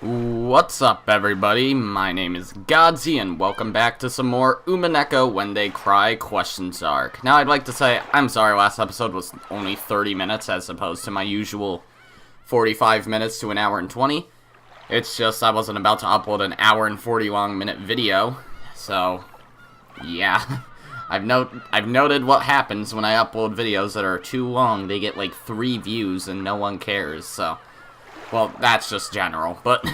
What's up, everybody? My name is Godzi, and welcome back to some more Umineko When They Cry questions arc. Now, I'd like to say, I'm sorry, last episode was only 30 minutes as opposed to my usual 45 minutes to an hour and 20. It's just I wasn't about to upload an hour and 40 long minute video, so yeah. I've noted what happens when I upload videos that are too long. They get like 3 views and no one cares, so... Well, that's just general, but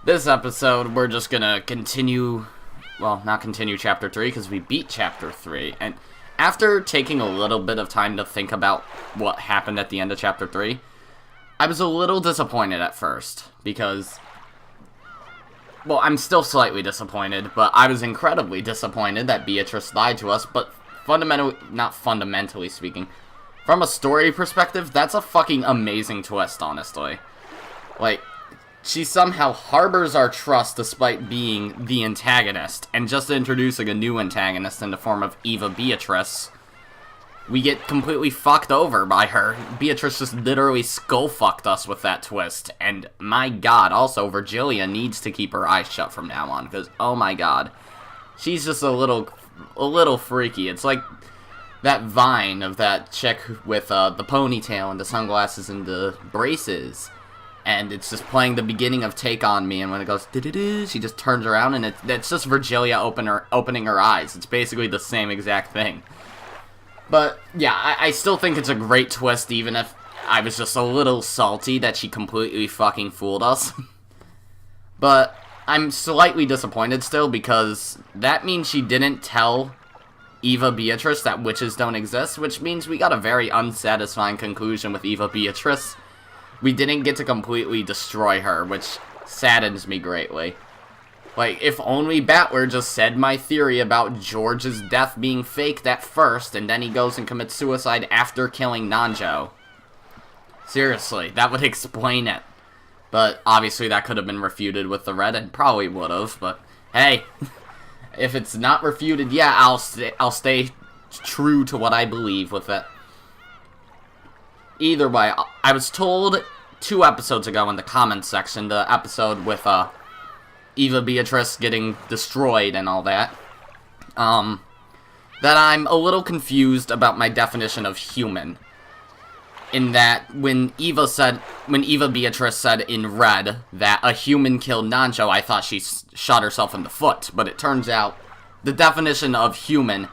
this episode, we're just gonna continue, well, not continue Chapter 3, because we beat Chapter 3, and after taking a little bit of time to think about what happened at the end of Chapter 3, I was a little disappointed at first, because, well, I'm still slightly disappointed, but I was incredibly disappointed that Beatrice lied to us, but not fundamentally speaking, from a story perspective, that's a fucking amazing twist, honestly. Like, she somehow harbors our trust despite being the antagonist, and just introducing a new antagonist in the form of Eva Beatrice, we get completely fucked over by her. Beatrice just literally skull-fucked us with that twist, and my god, also, Virgilia needs to keep her eyes shut from now on, because, oh my god, she's just a little freaky. It's like that vine of that chick with the ponytail and the sunglasses and the braces, and it's just playing the beginning of Take On Me, and when it goes do-do-do, she just turns around, and it's just Virgilia opening her eyes. It's basically the same exact thing. But yeah, I still think it's a great twist, even if I was just a little salty that she completely fucking fooled us. But I'm slightly disappointed still, because that means she didn't tell Eva Beatrice that witches don't exist, which means we got a very unsatisfying conclusion with Eva Beatrice. We didn't get to completely destroy her, which saddens me greatly. Like, if only Battler just said my theory about George's death being faked at first, and then he goes and commits suicide after killing Nanjo. Seriously, that would explain it. But obviously that could have been refuted with the red, and probably would have, but hey... If it's not refuted, yeah, I'll stay true to what I believe with it. Either way, I was told 2 episodes ago in the comments section, the episode with Eva Beatrice getting destroyed and all that, that I'm a little confused about my definition of human. In that, when Eva Beatrice said in red that a human killed Nanjo, I thought she shot herself in the foot. But it turns out, the definition of human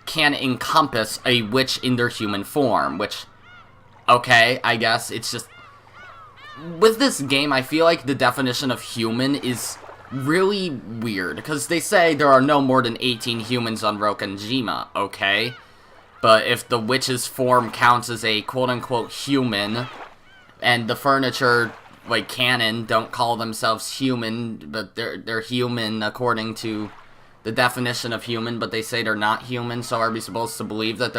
can encompass a witch in their human form, which, okay, I guess, it's just... With this game, I feel like the definition of human is really weird, because they say there are no more than 18 humans on Rokanjima, okay? But if the witch's form counts as a quote-unquote human, and the furniture, like, canon, don't call themselves human, but they're human according to the definition of human, but they say they're not human, so are we supposed to believe that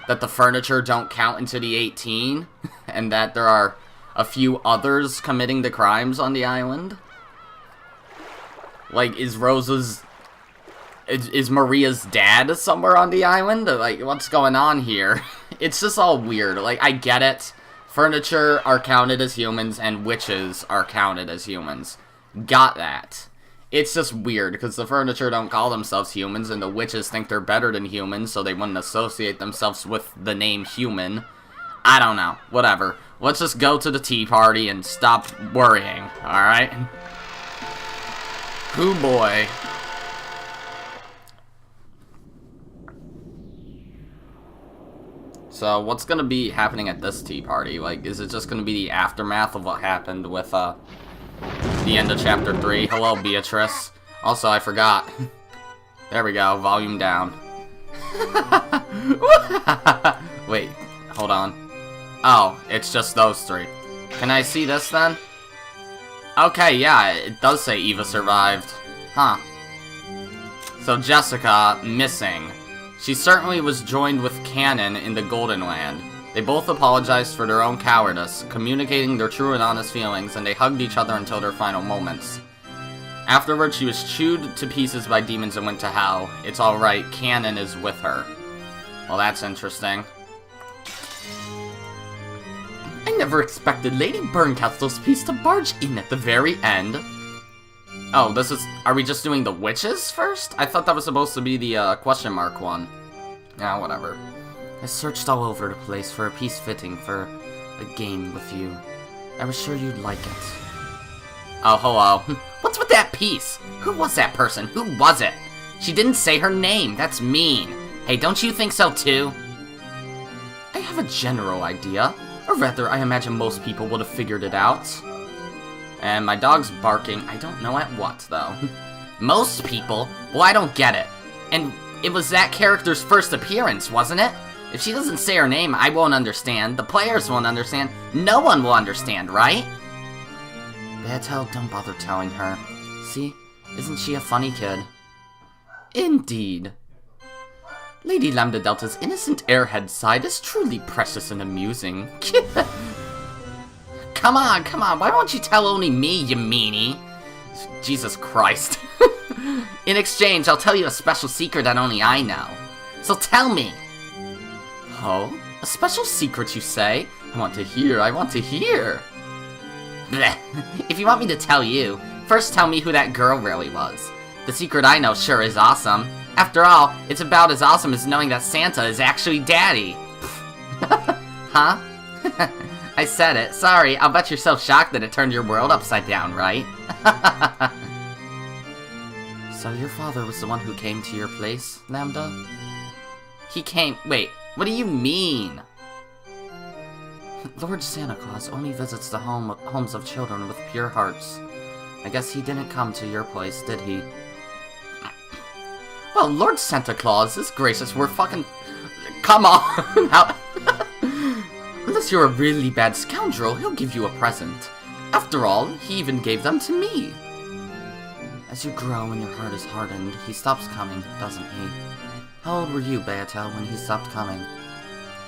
that the furniture don't count into the 18, and that there are a few others committing the crimes on the island? Like, is Maria's dad somewhere on the island? Like, what's going on here? It's just all weird. Like, I get it. Furniture are counted as humans, and witches are counted as humans. Got that. It's just weird, because the furniture don't call themselves humans, and the witches think they're better than humans, so they wouldn't associate themselves with the name human. I don't know. Whatever. Let's just go to the tea party and stop worrying, alright? Hoo boy. So, what's gonna be happening at this tea party? Like, is it just gonna be the aftermath of what happened with, the end of Chapter 3? Hello, Beatrice. Also, I forgot. There we go, volume down. Wait, hold on. Oh, it's just those 3. Can I see this, then? Okay, yeah, it does say Eva survived. Huh. So, Jessica, missing. She certainly was joined with Canon in the Golden Land. They both apologized for their own cowardice, communicating their true and honest feelings, and they hugged each other until their final moments. Afterwards, she was chewed to pieces by demons and went to hell. It's alright, Canon is with her. Well, that's interesting. I never expected Lady Bernkastel's piece to barge in at the very end. Oh, are we just doing the witches first? I thought that was supposed to be the question mark one. Yeah, whatever. I searched all over the place for a piece fitting for a game with you. I was sure you'd like it. Oh, hello. What's with that piece? Who was that person? Who was it? She didn't say her name. That's mean. Hey, don't you think so too? I have a general idea. Or rather, I imagine most people would have figured it out. And my dog's barking. I don't know at what, though. Most people? Well, I don't get it. And it was that character's first appearance, wasn't it? If she doesn't say her name, I won't understand. The players won't understand. No one will understand, right? Battle, don't bother telling her. See? Isn't she a funny kid? Indeed. Lady Lambdadelta's innocent airhead side is truly precious and amusing. Come on, why won't you tell only me, you meanie? Jesus Christ. In exchange, I'll tell you a special secret that only I know. So tell me. Oh? A special secret, you say? I want to hear. Blech. If you want me to tell you, first tell me who that girl really was. The secret I know sure is awesome. After all, it's about as awesome as knowing that Santa is actually Daddy. Huh? I said it. Sorry, I'll bet you're so shocked that it turned your world upside down, right? So your father was the one who came to your place, Lambda? He came... Wait, what do you mean? Lord Santa Claus only visits the homes of children with pure hearts. I guess he didn't come to your place, did he? Well, Lord Santa Claus is gracious. We're fucking... Come on! How... Unless you're a really bad scoundrel, he'll give you a present. After all, he even gave them to me. As you grow and your heart is hardened, he stops coming, doesn't he? How old were you, Beatel, when he stopped coming?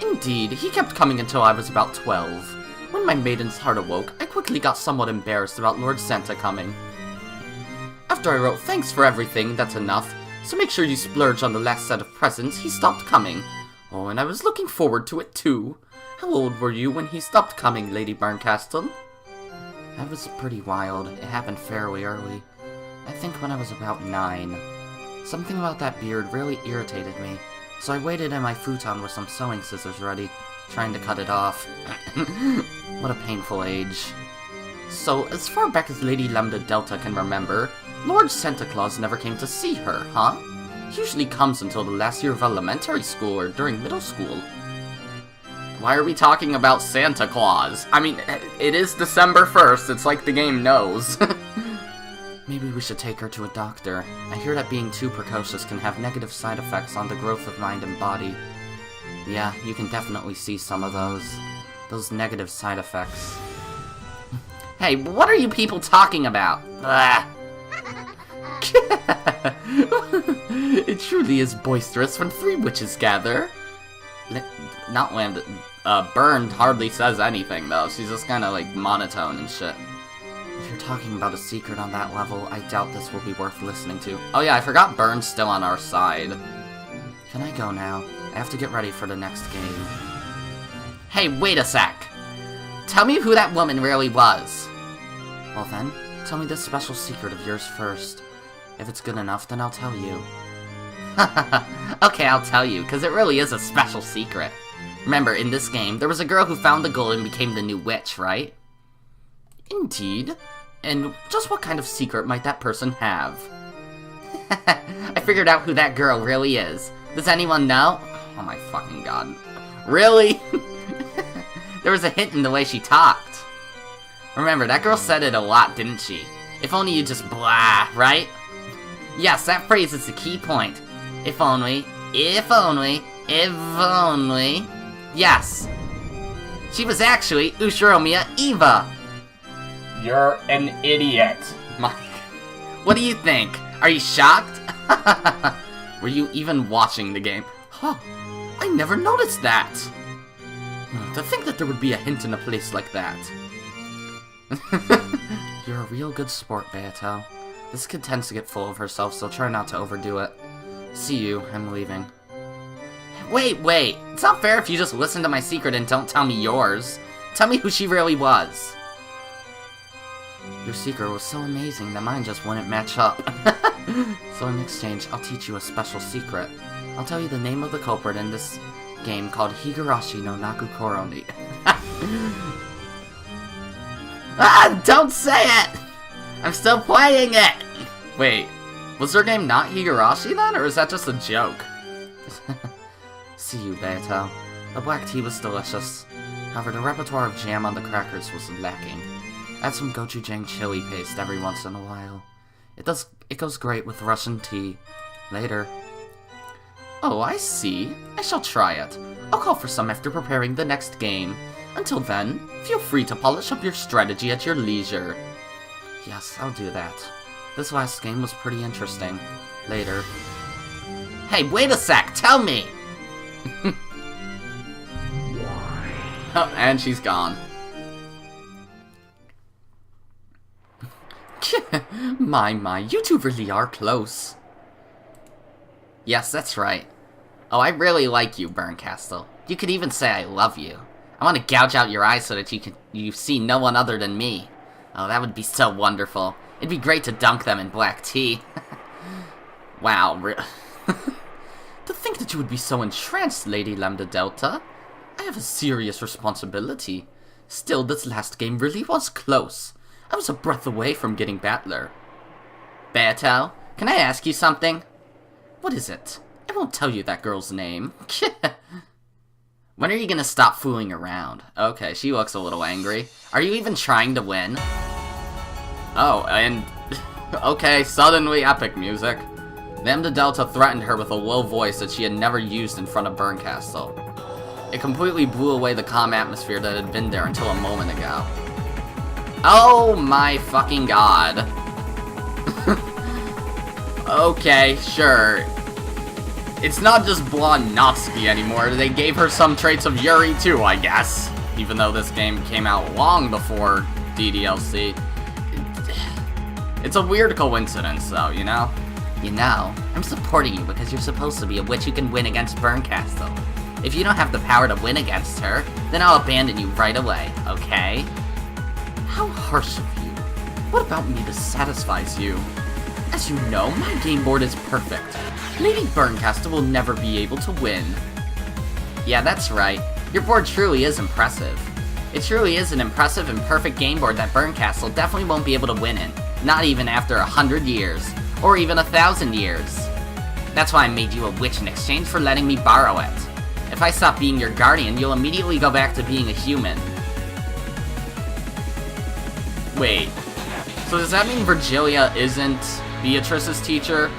Indeed, he kept coming until I was about 12. When my maiden's heart awoke, I quickly got somewhat embarrassed about Lord Santa coming. After I wrote thanks for everything, that's enough, so make sure you splurge on the last set of presents, he stopped coming. Oh, and I was looking forward to it too. How old were you when he stopped coming, Lady Bernkastel? That was pretty wild. It happened fairly early. I think when I was about 9. Something about that beard really irritated me, so I waited in my futon with some sewing scissors ready, trying to cut it off. What a painful age. So, as far back as Lady Lambdadelta can remember, Lord Santa Claus never came to see her, huh? He usually comes until the last year of elementary school or during middle school. Why are we talking about Santa Claus? I mean, it is December 1st, it's like the game knows. Maybe we should take her to a doctor. I hear that being too precocious can have negative side effects on the growth of mind and body. Yeah, you can definitely see some of those negative side effects. Hey, what are you people talking about? It truly is boisterous when 3 witches gather. Not Lambda. Bern hardly says anything, though. She's just kind of, like, monotone and shit. If you're talking about a secret on that level, I doubt this will be worth listening to. Oh yeah, I forgot Bern's still on our side. Can I go now? I have to get ready for the next game. Hey, wait a sec! Tell me who that woman really was. Well then, tell me this special secret of yours first. If it's good enough, then I'll tell you. Okay, I'll tell you, because it really is a special secret. Remember, in this game, there was a girl who found the gold and became the new witch, right? Indeed. And just what kind of secret might that person have? I figured out who that girl really is. Does anyone know? Oh my fucking god. Really? There was a hint in the way she talked. Remember, that girl said it a lot, didn't she? If only you just blah, right? Yes, that phrase is the key point. If only, if only, if only. Yes. She was actually Ushiromiyas Eva. You're an idiot. What do you think? Are you shocked? Were you even watching the game? Huh, I never noticed that. To think that there would be a hint in a place like that. You're a real good sport, Beato. This kid tends to get full of herself, so try not to overdo it. See you, I'm leaving. Wait, it's not fair if you just listen to my secret and don't tell me yours. Tell me who she really was. Your secret was so amazing that mine just wouldn't match up. So in exchange, I'll teach you a special secret. I'll tell you the name of the culprit in this game called Higurashi no Naku Koroni. Ah, don't say it! I'm still playing it! Wait, was their game not Higurashi then, or is that just a joke? See you, Beto. The black tea was delicious. However, the repertoire of jam on the crackers was lacking. Add some gochujang chili paste every once in a while. It goes great with Russian tea. Later. Oh, I see. I shall try it. I'll call for some after preparing the next game. Until then, feel free to polish up your strategy at your leisure. Yes, I'll do that. This last game was pretty interesting. Later. Hey, wait a sec! Tell me! Oh, and she's gone. My, you two really are close. Yes, that's right. Oh, I really like you, Bernkastel. You could even say I love you. I want to gouge out your eyes so that you see no one other than me. Oh, that would be so wonderful. It'd be great to dunk them in black tea. Wow, to think that you would be so entranced, Lady Lambdadelta. I have a serious responsibility. Still, this last game really was close. I was a breath away from getting Battler. Beto, can I ask you something? What is it? I won't tell you that girl's name. When are you gonna stop fooling around? Okay, she looks a little angry. Are you even trying to win? Oh, and... okay, suddenly epic music. Lambdadelta threatened her with a low voice that she had never used in front of Bernkastel. It completely blew away the calm atmosphere that had been there until a moment ago. Oh my fucking god. Okay, sure. It's not just blonde Natsuki anymore, they gave her some traits of Yuri too, I guess. Even though this game came out long before DDLC. It's a weird coincidence though, you know? You know, I'm supporting you because you're supposed to be a witch who can win against Bernkastel. If you don't have the power to win against her, then I'll abandon you right away, okay? How harsh of you. What about me that satisfies you? As you know, my game board is perfect. Lady Bernkastel will never be able to win. Yeah, that's right. Your board truly is impressive. It truly is an impressive and perfect game board that Bernkastel definitely won't be able to win in. Not even after 100 years. Or even 1,000 years. That's why I made you a witch in exchange for letting me borrow it. If I stop being your guardian, you'll immediately go back to being a human. Wait. So does that mean Virgilia isn't Beatrice's teacher?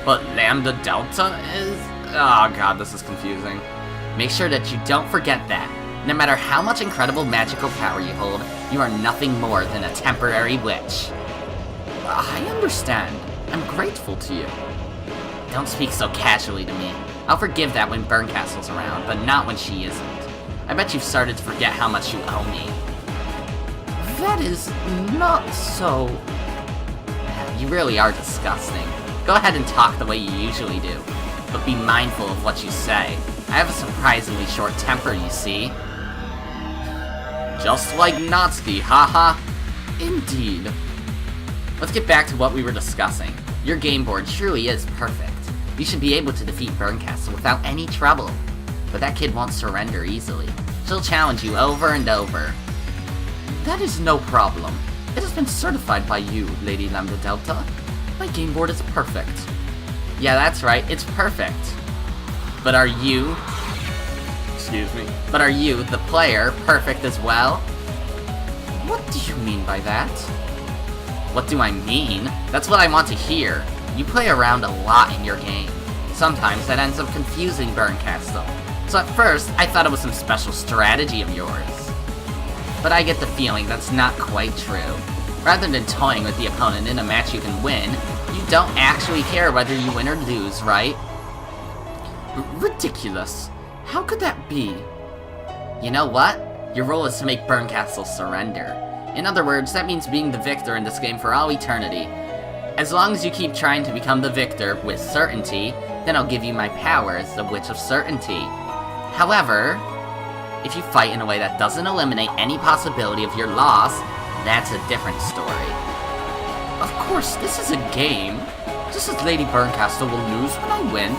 But Lambdadelta is? Oh god, this is confusing. Make sure that you don't forget that. No matter how much incredible magical power you hold, you are nothing more than a temporary witch. I understand. I'm grateful to you. Don't speak so casually to me. I'll forgive that when Bernkastel's around, but not when she isn't. I bet you've started to forget how much you owe me. That is not so... You really are disgusting. Go ahead and talk the way you usually do, but be mindful of what you say. I have a surprisingly short temper, you see. Just like Natsuki, haha. Indeed. Let's get back to what we were discussing. Your game board truly is perfect. You should be able to defeat Bernkastel without any trouble. But that kid won't surrender easily. She'll challenge you over and over. That is no problem. It has been certified by you, Lady Lambdadelta. My game board is perfect. Yeah, that's right, it's perfect. But are you... Excuse me. But are you, the player, perfect as well? What do you mean by that? What do I mean? That's what I want to hear. You play around a lot in your game. Sometimes that ends up confusing Bernkastel. So at first, I thought it was some special strategy of yours. But I get the feeling that's not quite true. Rather than toying with the opponent in a match you can win, you don't actually care whether you win or lose, right? Ridiculous. How could that be? You know what? Your role is to make Bernkastel surrender. In other words, that means being the victor in this game for all eternity. As long as you keep trying to become the victor with certainty, then I'll give you my power as the Witch of Certainty. However... If you fight in a way that doesn't eliminate any possibility of your loss, that's a different story. Of course, this is a game. Just as Lady Bernkastel will lose when I win,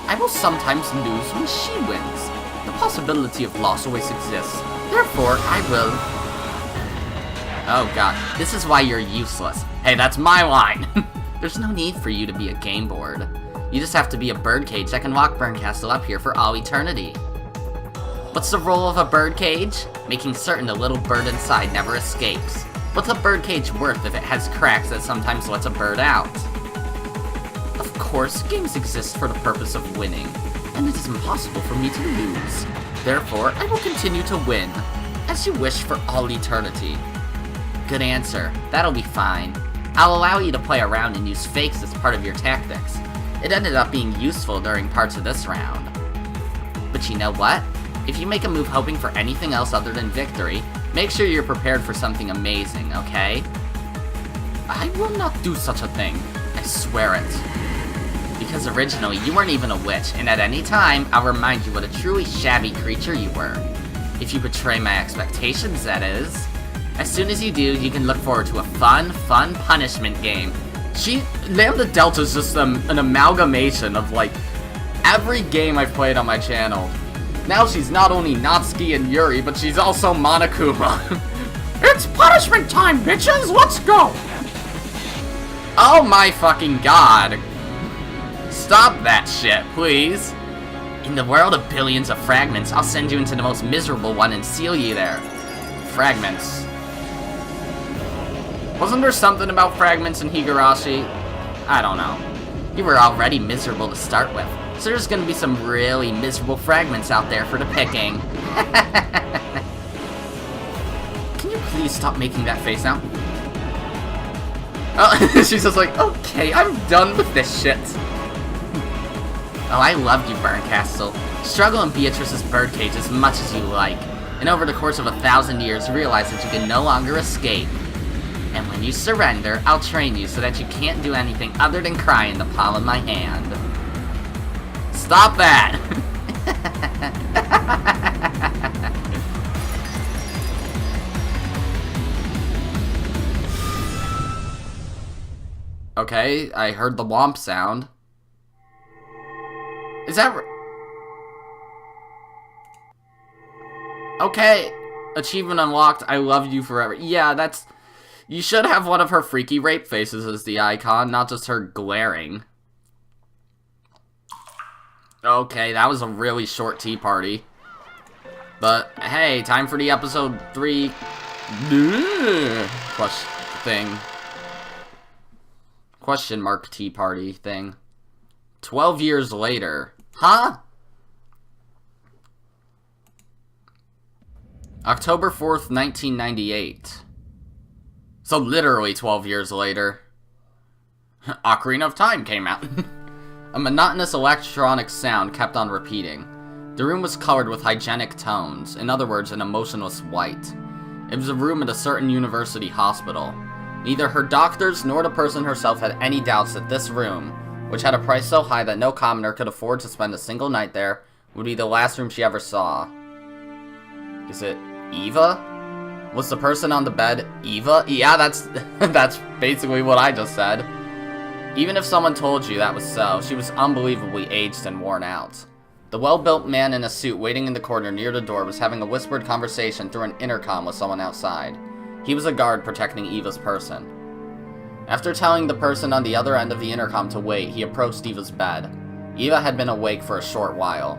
I will sometimes lose when she wins. The possibility of loss always exists. Therefore, I will... Oh god, this is why you're useless. Hey, that's my line! There's no need for you to be a game board. You just have to be a birdcage that can lock Bernkastel up here for all eternity. What's the role of a birdcage? Making certain the little bird inside never escapes. What's a birdcage worth if it has cracks that sometimes lets a bird out? Of course, games exist for the purpose of winning, and it is impossible for me to lose. Therefore, I will continue to win, as you wish for all eternity. Good answer. That'll be fine. I'll allow you to play around and use fakes as part of your tactics. It ended up being useful during parts of this round. But you know what? If you make a move hoping for anything else other than victory, make sure you're prepared for something amazing, okay? I will not do such a thing. I swear it. Because originally, you weren't even a witch, and at any time, I'll remind you what a truly shabby creature you were. If you betray my expectations, that is. As soon as you do, you can look forward to a fun punishment game. Lambdadelta is just an amalgamation of, like, every game I've played on my channel. Now she's not only Natsuki and Yuri, but she's also Monokuma. It's punishment time, bitches! Let's go! Oh my fucking god. Stop that shit, please. In the world of billions of fragments, I'll send you into the most miserable one and seal you there. Fragments. Wasn't there something about fragments in Higurashi? I don't know. You were already miserable to start with, so there's gonna be some really miserable fragments out there for the picking. Can you please stop making that face now? Oh, she's just like, okay, I'm done with this shit. Oh, I love you, Bernkastel. Struggle in Beatrice's birdcage as much as you like, and over the course of 1,000 years, realize that you can no longer escape. And when you surrender, I'll train you so that you can't do anything other than cry in the palm of my hand. Stop that! Okay, I heard the womp sound. Is that... Okay, achievement unlocked, I love you forever. Yeah, that's... You should have one of her freaky rape faces as the icon, not just her glaring. Okay, that was a really short tea party. But, hey, time for the episode 3... Question mark tea party thing. 12 years later. Huh? October 4th, 1998. So literally 12 years later. Ocarina of Time came out. A monotonous electronic sound kept on repeating. The room was colored with hygienic tones, in other words, an emotionless white. It was a room at a certain university hospital. Neither her doctors nor the person herself had any doubts that this room, which had a price so high that no commoner could afford to spend a single night there, would be the last room she ever saw. Is it Eva? Was the person on the bed Eva? Yeah, that's basically what I just said. Even if someone told you that was so, she was unbelievably aged and worn out. The well-built man in a suit waiting in the corner near the door was having a whispered conversation through an intercom with someone outside. He was a guard protecting Eva's person. After telling the person on the other end of the intercom to wait, he approached Eva's bed. Eva had been awake for a short while.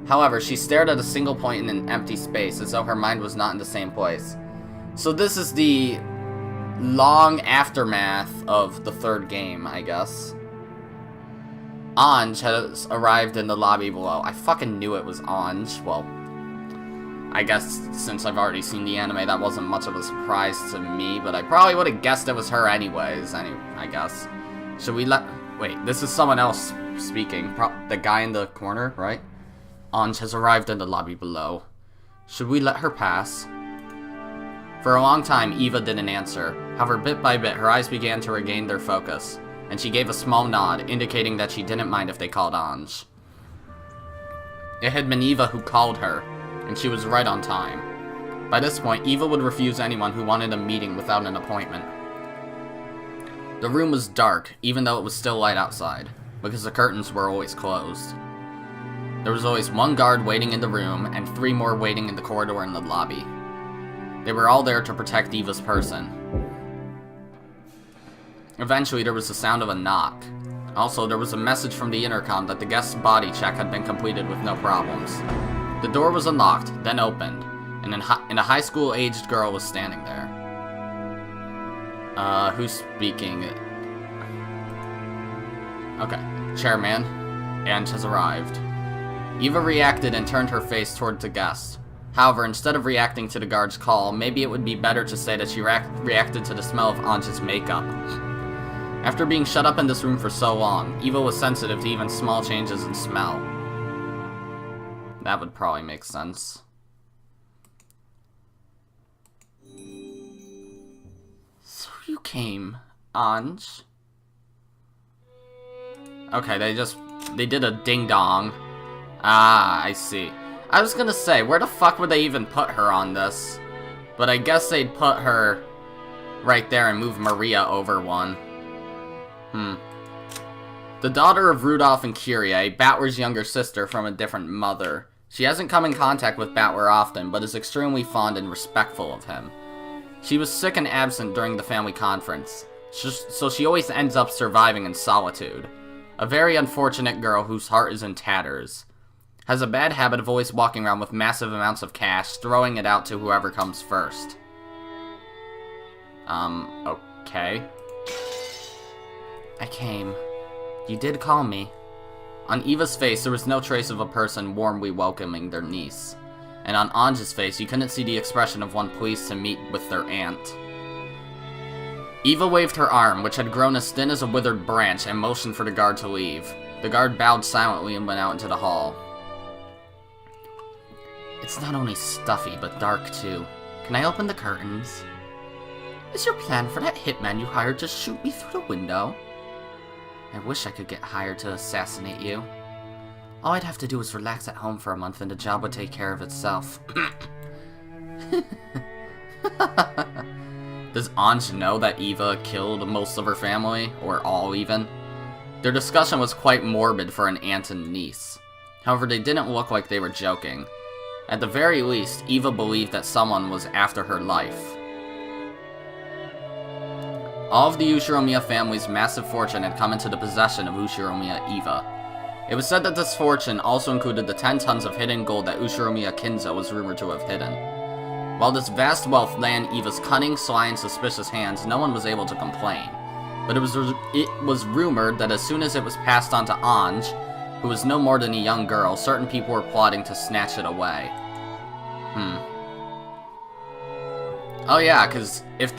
However, she stared at a single point in an empty space as though her mind was not in the same place. So this is the long aftermath of the third game, I guess. Ange has arrived in the lobby below. I fucking knew it was Ange. Well, I guess since I've already seen the anime, that wasn't much of a surprise to me, but I probably would have guessed it was her anyways, I guess. Should we let... Wait, this is someone else speaking. The guy in the corner, right? Ange has arrived in the lobby below. Should we let her pass? For a long time, Eva didn't answer. However, bit by bit, her eyes began to regain their focus, and she gave a small nod, indicating that she didn't mind if they called Ange. It had been Eva who called her. and she was right on time. By this point, Eva would refuse anyone who wanted a meeting without an appointment. The room was dark, even though it was still light outside, because the curtains were always closed. There was always one guard waiting in the room, and 3 more waiting in the corridor and the lobby. They were all there to protect Eva's person. Eventually, there was the sound of a knock. Also, there was a message from the intercom that the guest's body check had been completed with no problems. The door was unlocked, then opened, and a high school-aged girl was standing there. Who's speaking? Okay, Chairman, Ange has arrived. Eva reacted and turned her face toward the guest. However, instead of reacting to the guard's call, maybe it would be better to say that she reacted to the smell of Ange's makeup. After being shut up in this room for so long, Eva was sensitive to even small changes in smell. That would probably make sense. So you came, Ange? Okay, they did a ding-dong. Ah, I see. I was gonna say, where the fuck would they even put her on this? But I guess they'd put her right there and move Maria over one. The daughter of Rudolph and Kyrie, Battler's younger sister from a different mother. She hasn't come in contact with Battler often, but is extremely fond and respectful of him. She was sick and absent during the family conference, so she always ends up surviving in solitude. A very unfortunate girl whose heart is in tatters. Has a bad habit of always walking around with massive amounts of cash, throwing it out to whoever comes first. Okay. I came. You did call me. On Eva's face, there was no trace of a person warmly welcoming their niece. And on Ange's face, you couldn't see the expression of one pleased to meet with their aunt. Eva waved her arm, which had grown as thin as a withered branch, and motioned for the guard to leave. The guard bowed silently and went out into the hall. It's not only stuffy, but dark too. Can I open the curtains? Is your plan for that hitman you hired to shoot me through the window? I wish I could get hired to assassinate you. All I'd have to do is relax at home for a month and the job would take care of itself. Does Ange know that Eva killed most of her family? Or all even? Their discussion was quite morbid for an aunt and niece. However, they didn't look like they were joking. At the very least, Eva believed that someone was after her life. All of the Ushiromiya family's massive fortune had come into the possession of Ushiromiya Eva. It was said that this fortune also included the 10 tons of hidden gold that Ushiromiya Kinzo was rumored to have hidden. While this vast wealth lay in Eva's cunning, sly, and suspicious hands, no one was able to complain. But it was rumored that as soon as it was passed on to Ange, who was no more than a young girl, certain people were plotting to snatch it away. Oh yeah, because if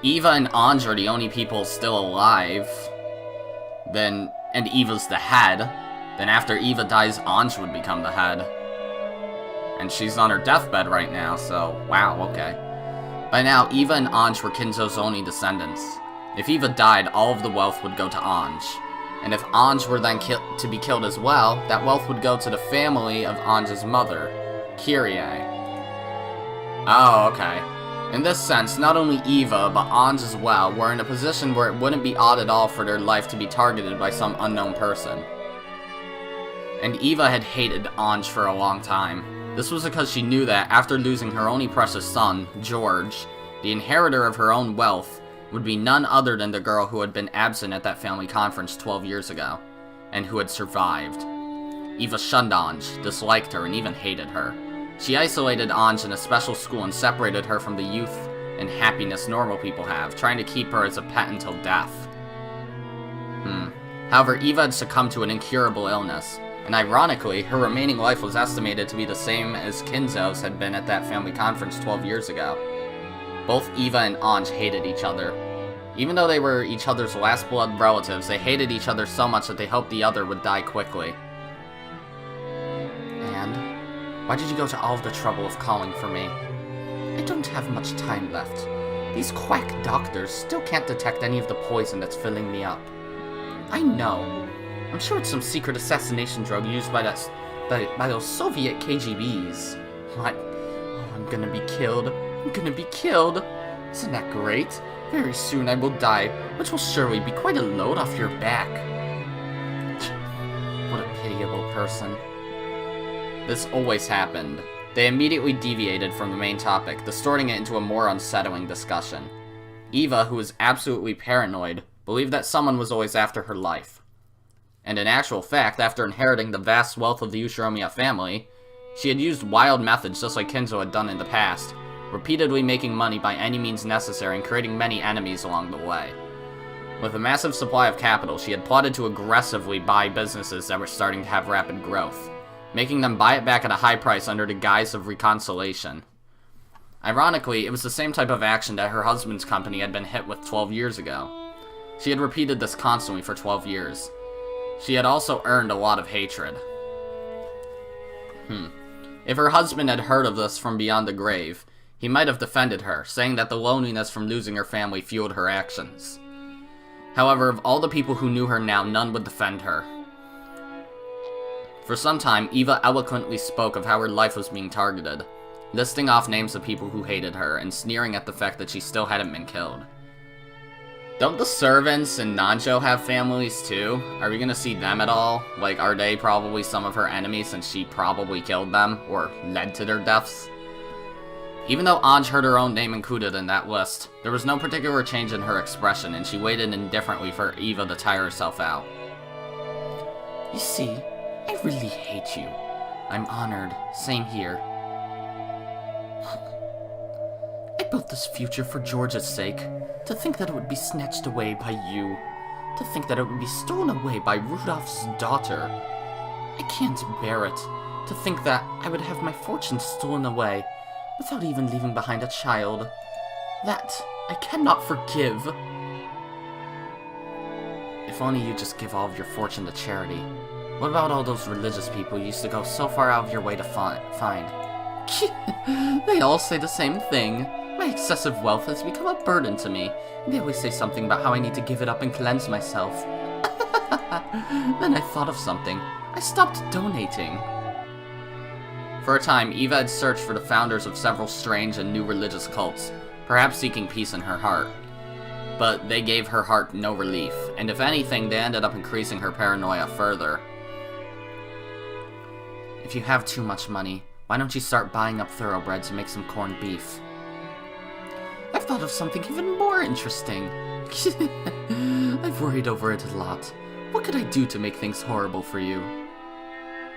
Eva and Ange are the only people still alive, and Eva's the head, then after Eva dies, Ange would become the head. And she's on her deathbed right now, so wow, okay. By now, Eva and Ange were Kinzo's only descendants. If Eva died, all of the wealth would go to Ange. And if Ange were then to be killed as well, that wealth would go to the family of Ange's mother, Kyrie. Oh, okay. In this sense, not only Eva, but Ange as well, were in a position where it wouldn't be odd at all for their life to be targeted by some unknown person. And Eva had hated Ange for a long time. This was because she knew that, after losing her only precious son, George, the inheritor of her own wealth would be none other than the girl who had been absent at that family conference 12 years ago, and who had survived. Eva shunned Ange, disliked her, and even hated her. She isolated Ange in a special school and separated her from the youth and happiness normal people have, trying to keep her as a pet until death. However, Eva had succumbed to an incurable illness, and ironically, her remaining life was estimated to be the same as Kinzo's had been at that family conference 12 years ago. Both Eva and Ange hated each other. Even though they were each other's last blood relatives, they hated each other so much that they hoped the other would die quickly. And why did you go to all of the trouble of calling for me? I don't have much time left. These quack doctors still can't detect any of the poison that's filling me up. I know. I'm sure it's some secret assassination drug used by that by those Soviet KGBs. What? Oh, I'm gonna be killed. I'm gonna be killed. Isn't that great? Very soon I will die, which will surely be quite a load off your back. What a pitiable person. This always happened. They immediately deviated from the main topic, distorting it into a more unsettling discussion. Eva, who was absolutely paranoid, believed that someone was always after her life. And in actual fact, after inheriting the vast wealth of the Ushiromiya family, she had used wild methods just like Kinzo had done in the past, repeatedly making money by any means necessary and creating many enemies along the way. With a massive supply of capital, she had plotted to aggressively buy businesses that were starting to have rapid growth, making them buy it back at a high price under the guise of reconciliation. Ironically, it was the same type of action that her husband's company had been hit with 12 years ago. She had repeated this constantly for 12 years. She had also earned a lot of hatred. If her husband had heard of this from beyond the grave, he might have defended her, saying that the loneliness from losing her family fueled her actions. However, of all the people who knew her now, none would defend her. For some time, Eva eloquently spoke of how her life was being targeted, listing off names of people who hated her and sneering at the fact that she still hadn't been killed. Don't the servants in Nanjo have families too? Are we gonna see them at all? Like, are they probably some of her enemies since she probably killed them, or led to their deaths? Even though Ange heard her own name included in that list, there was no particular change in her expression, and she waited indifferently for Eva to tire herself out. You see, I really hate you. I'm honored. Same here. I built this future for George's sake. To think that it would be snatched away by you. To think that it would be stolen away by Rudolph's daughter. I can't bear it. To think that I would have my fortune stolen away without even leaving behind a child. That I cannot forgive. If only you just give all of your fortune to charity. What about all those religious people you used to go so far out of your way to find? They all say the same thing. My excessive wealth has become a burden to me. They always say something about how I need to give it up and cleanse myself. Then I thought of something. I stopped donating. For a time, Eva had searched for the founders of several strange and new religious cults, perhaps seeking peace in her heart. But they gave her heart no relief, and if anything, they ended up increasing her paranoia further. If you have too much money, why don't you start buying up thoroughbreds and make some corned beef? I've thought of something even more interesting. I've worried over it a lot. What could I do to make things horrible for you?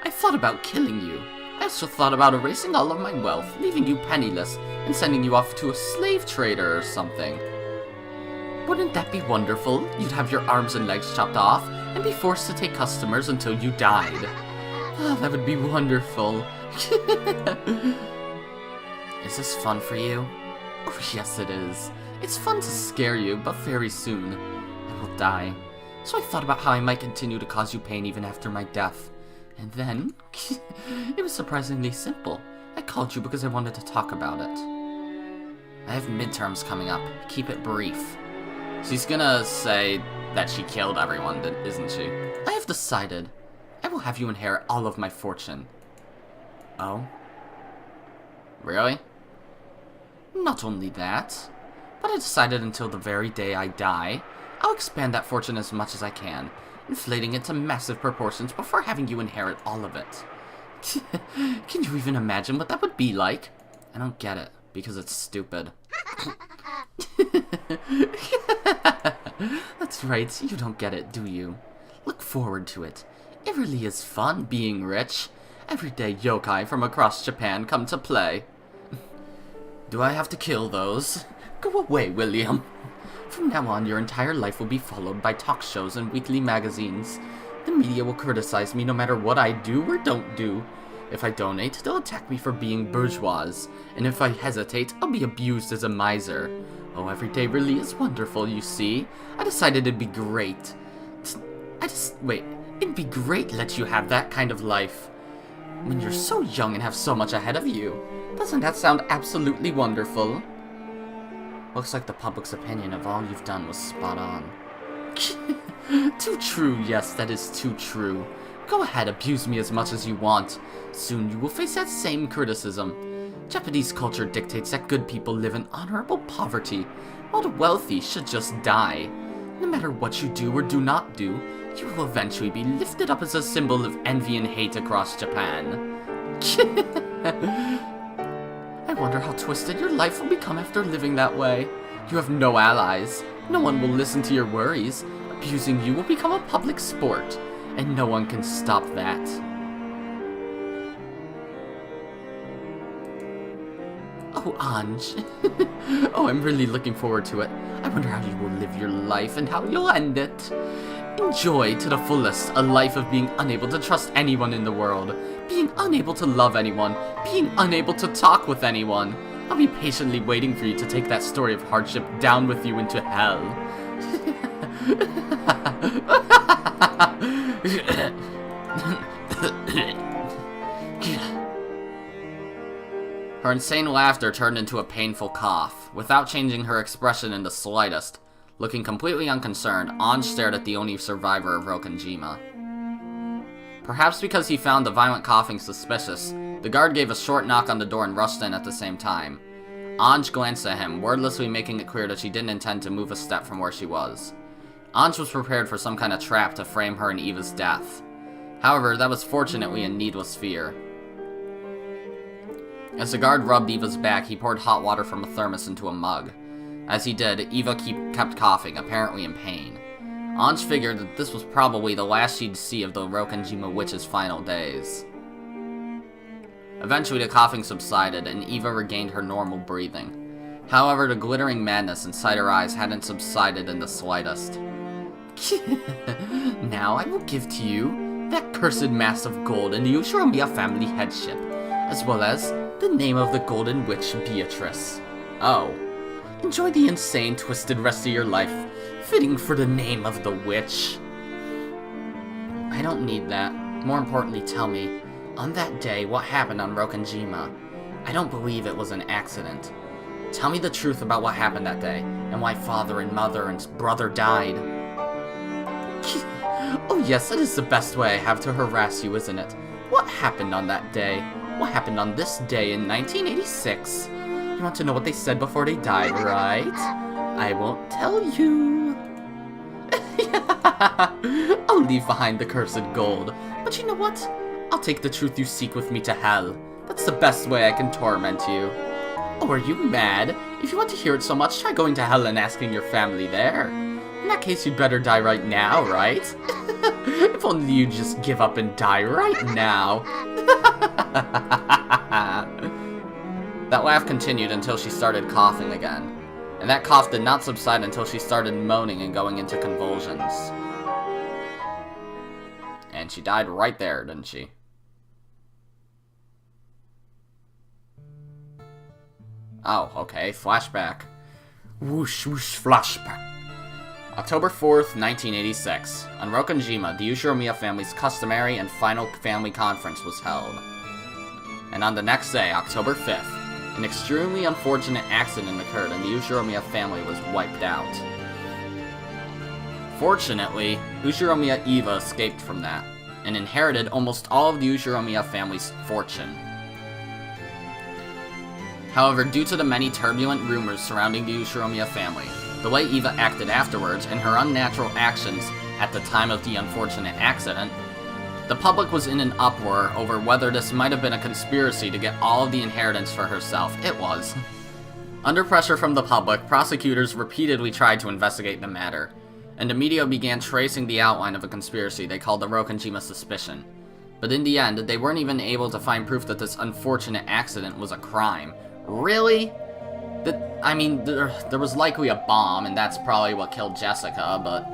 I thought about killing you. I also thought about erasing all of my wealth, leaving you penniless, and sending you off to a slave trader or something. Wouldn't that be wonderful? You'd have your arms and legs chopped off, and be forced to take customers until you died. Oh, that would be wonderful. Is this fun for you? Oh, yes it is. It's fun to scare you, but very soon I will die. So I thought about how I might continue to cause you pain even after my death. And then, it was surprisingly simple. I called you because I wanted to talk about it. I have midterms coming up. Keep it brief. She's gonna say that she killed everyone, isn't she? I have decided. I will have you inherit all of my fortune. Oh? Really? Not only that, but I decided until the very day I die, I'll expand that fortune as much as I can, inflating it to massive proportions before having you inherit all of it. Can you even imagine what that would be like? I don't get it, because it's stupid. That's right, you don't get it, do you? Look forward to it. It really is fun being rich. Every day yokai from across Japan come to play. Do I have to kill those? Go away, William. From now on, your entire life will be followed by talk shows and weekly magazines. The media will criticize me no matter what I do or don't do. If I donate, they'll attack me for being bourgeois. And if I hesitate, I'll be abused as a miser. Oh, every day really is wonderful, you see. I decided it'd be great. It'd be great to let you have that kind of life. When you're so young and have so much ahead of you. Doesn't that sound absolutely wonderful? Looks like the public's opinion of all you've done was spot on. Too true, yes, that is too true. Go ahead, abuse me as much as you want. Soon you will face that same criticism. Japanese culture dictates that good people live in honorable poverty, while the wealthy should just die. No matter what you do or do not do, you will eventually be lifted up as a symbol of envy and hate across Japan. I wonder how twisted your life will become after living that way. You have no allies. No one will listen to your worries. Abusing you will become a public sport, and no one can stop that. Oh, Ange. Oh, I'm really looking forward to it. I wonder how you will live your life and how you'll end it. Enjoy to the fullest a life of being unable to trust anyone in the world, being unable to love anyone, being unable to talk with anyone. I'll be patiently waiting for you to take that story of hardship down with you into hell. Her insane laughter turned into a painful cough. Without changing her expression in the slightest, looking completely unconcerned, Ange stared at the only survivor of Rokanjima. Perhaps because he found the violent coughing suspicious, the guard gave a short knock on the door and rushed in at the same time. Ange glanced at him, wordlessly making it clear that she didn't intend to move a step from where she was. Ange was prepared for some kind of trap to frame her in Eva's death. However, that was fortunately a needless fear. As the guard rubbed Eva's back, he poured hot water from a thermos into a mug. As he did, Eva kept coughing, apparently in pain. Ange figured that this was probably the last she'd see of the Rokanjima witch's final days. Eventually, the coughing subsided, and Eva regained her normal breathing. However, the glittering madness inside her eyes hadn't subsided in the slightest. Now I will give to you that cursed mass of gold in the Ushiromiyas family headship, as well as the name of the golden witch Beatrice. Oh. Enjoy the insane, twisted rest of your life, fitting for the name of the witch. I don't need that. More importantly, tell me, on that day, what happened on Rokanjima? I don't believe it was an accident. Tell me the truth about what happened that day, and why father and mother and brother died. Oh yes, that is the best way I have to harass you, isn't it? What happened on that day? What happened on this day in 1986? You want to know what they said before they died, right? I won't tell you. I'll leave behind the cursed gold. But you know what? I'll take the truth you seek with me to hell. That's the best way I can torment you. Oh, are you mad? If you want to hear it so much, try going to hell and asking your family there. In that case, you'd better die right now, right? If only you'd just give up and die right now. That laugh continued until she started coughing again. And that cough did not subside until she started moaning and going into convulsions. And she died right there, didn't she? Oh, okay, flashback. Whoosh, whoosh, flashback. October 4th, 1986. On Rokanjima, the Ushiromiyas family's customary and final family conference was held. And on the next day, October 5th, an extremely unfortunate accident occurred and the Ushiromiyas family was wiped out. Fortunately, Ushiromiya Eva escaped from that, and inherited almost all of the Ushiromiyas family's fortune. However, due to the many turbulent rumors surrounding the Ushiromiyas family, the way Eva acted afterwards, and her unnatural actions at the time of the unfortunate accident, the public was in an uproar over whether this might have been a conspiracy to get all of the inheritance for herself. It was. Under pressure from the public, prosecutors repeatedly tried to investigate the matter, and the media began tracing the outline of a conspiracy they called the Rokanjima suspicion. But in the end, they weren't even able to find proof that this unfortunate accident was a crime. Really? I mean, there was likely a bomb, and that's probably what killed Jessica, but...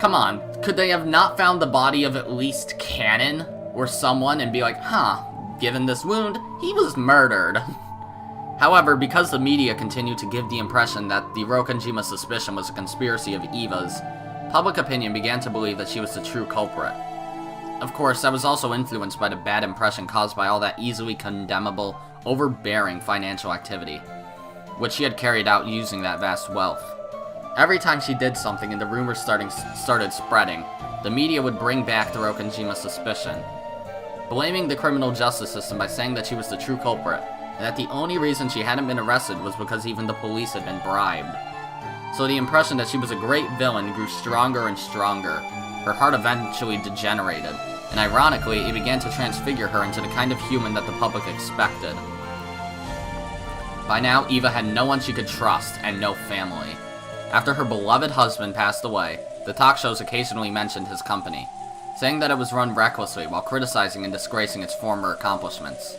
Come on, could they have not found the body of at least Cannon or someone and be like, huh, given this wound, he was murdered? However, because the media continued to give the impression that the Rokanjima suspicion was a conspiracy of Eva's, public opinion began to believe that she was the true culprit. Of course, that was also influenced by the bad impression caused by all that easily condemnable, overbearing financial activity, which she had carried out using that vast wealth. Every time she did something and the rumors started spreading, the media would bring back the Rokanjima's suspicion, blaming the criminal justice system by saying that she was the true culprit, and that the only reason she hadn't been arrested was because even the police had been bribed. So the impression that she was a great villain grew stronger and stronger. Her heart eventually degenerated, and ironically, it began to transfigure her into the kind of human that the public expected. By now, Eva had no one she could trust, and no family. After her beloved husband passed away, the talk shows occasionally mentioned his company, saying that it was run recklessly while criticizing and disgracing its former accomplishments.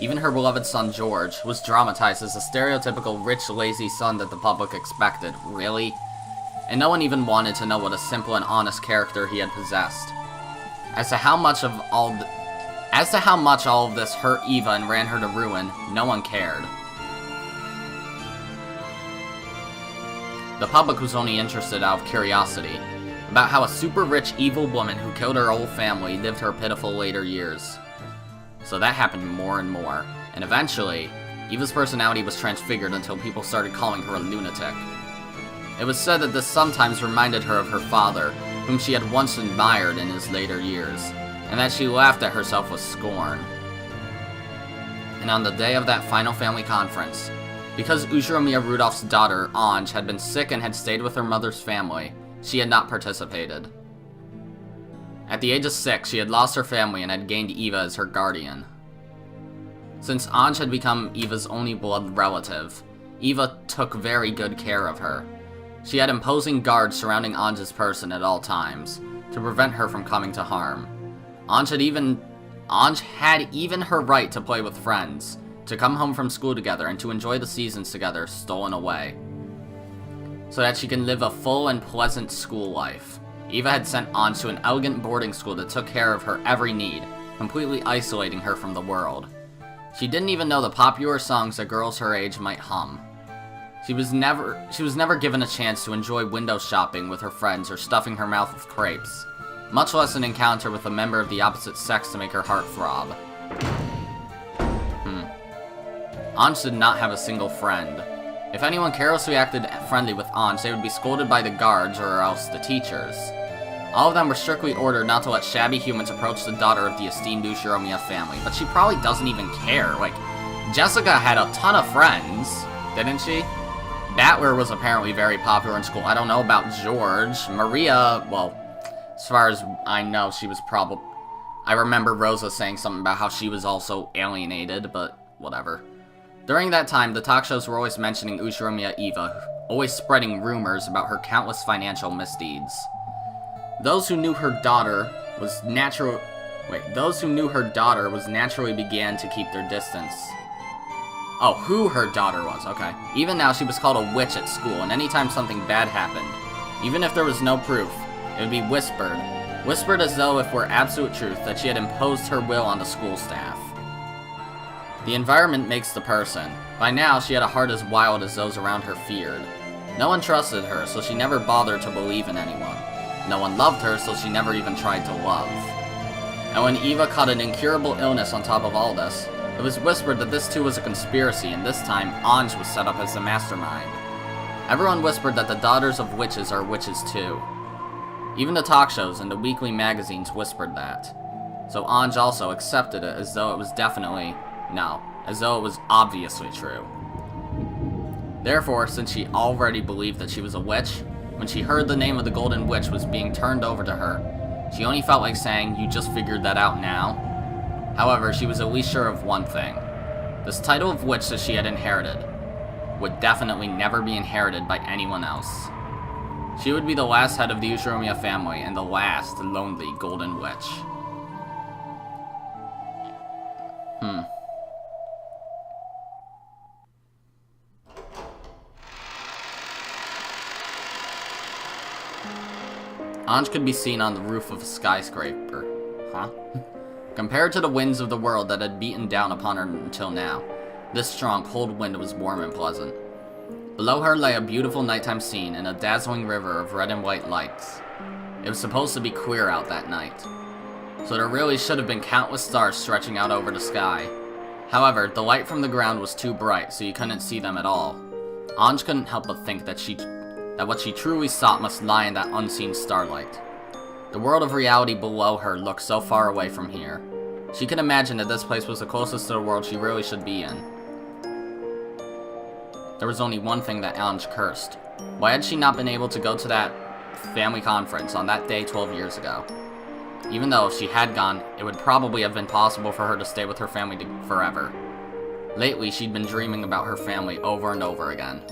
Even her beloved son George was dramatized as a stereotypical rich, lazy son that the public expected. Really? And no one even wanted to know what a simple and honest character he had possessed. As to how much all of this hurt Eva and ran her to ruin, no one cared. The public was only interested out of curiosity, about how a super rich evil woman who killed her whole family lived her pitiful later years. So that happened more and more, and eventually, Eva's personality was transfigured until people started calling her a lunatic. It was said that this sometimes reminded her of her father, whom she had once admired in his later years, and that she laughed at herself with scorn. And on the day of that final family conference, because Ushiromiya Rudolph's daughter, Ange, had been sick and had stayed with her mother's family, she had not participated. At the age of 6, she had lost her family and had gained Eva as her guardian. Since Ange had become Eva's only blood relative, Eva took very good care of her. She had imposing guards surrounding Ange's person at all times, to prevent her from coming to harm. Ange had even her right to play with friends, to come home from school together and to enjoy the seasons together stolen away, so that she can live a full and pleasant school life. Eva had sent Ange to an elegant boarding school that took care of her every need, completely isolating her from the world. She didn't even know the popular songs that girls her age might hum. She was never given a chance to enjoy window shopping with her friends or stuffing her mouth with crepes, much less an encounter with a member of the opposite sex to make her heart throb. Ange did not have a single friend. If anyone carelessly acted friendly with Ange, they would be scolded by the guards or else the teachers. All of them were strictly ordered not to let shabby humans approach the daughter of the esteemed Ushiromiya family, but she probably doesn't even care. Like, Jessica had a ton of friends, didn't she? Battler was apparently very popular in school. I don't know about George. Maria, well, as far as I know, she was probably... I remember Rosa saying something about how she was also alienated, but whatever. During that time, the talk shows were always mentioning Ushiromiya Eva, always spreading rumors about her countless financial misdeeds. Those who knew her daughter naturally began to keep their distance. Oh, who her daughter was, okay. Even now, she was called a witch at school, and anytime something bad happened, even if there was no proof, it would be whispered as though if were absolute truth that she had imposed her will on the school staff. The environment makes the person. By now, she had a heart as wild as those around her feared. No one trusted her, so she never bothered to believe in anyone. No one loved her, so she never even tried to love. And when Eva caught an incurable illness on top of all this, it was whispered that this too was a conspiracy, and this time, Ange was set up as the mastermind. Everyone whispered that the daughters of witches are witches too. Even the talk shows and the weekly magazines whispered that. So Ange also accepted it as though it was as though it was obviously true. Therefore, since she already believed that she was a witch, when she heard the name of the Golden Witch was being turned over to her, she only felt like saying, "You just figured that out now?" However, she was at least sure of one thing. This title of witch that she had inherited would definitely never be inherited by anyone else. She would be the last head of the Ushiromiya family and the last lonely Golden Witch. Ange could be seen on the roof of a skyscraper. Compared to the winds of the world that had beaten down upon her until now, this strong, cold wind was warm and pleasant. Below her lay a beautiful nighttime scene in a dazzling river of red and white lights. It was supposed to be clear out that night, so there really should have been countless stars stretching out over the sky. However, the light from the ground was too bright, so you couldn't see them at all. Ange couldn't help but think that that what she truly sought must lie in that unseen starlight. The world of reality below her looked so far away from here. She could imagine that this place was the closest to the world she really should be in. There was only one thing that Ange cursed. Why had she not been able to go to that family conference on that day 12 years ago? Even though if she had gone, it would probably have been possible for her to stay with her family forever. Lately, she'd been dreaming about her family over and over again.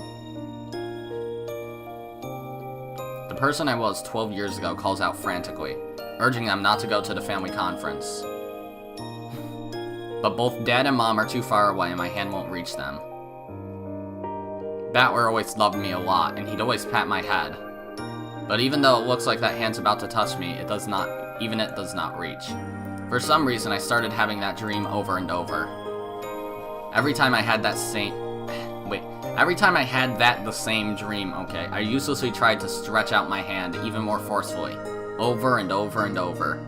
The person I was 12 years ago calls out frantically, urging them not to go to the family conference. But both Dad and Mom are too far away and my hand won't reach them. Battler always loved me a lot, and he'd always pat my head. But even though it looks like that hand's about to touch me, it does not reach. For some reason, I started having that dream over and over. Every time I had that the same dream, I uselessly tried to stretch out my hand even more forcefully, over and over and over.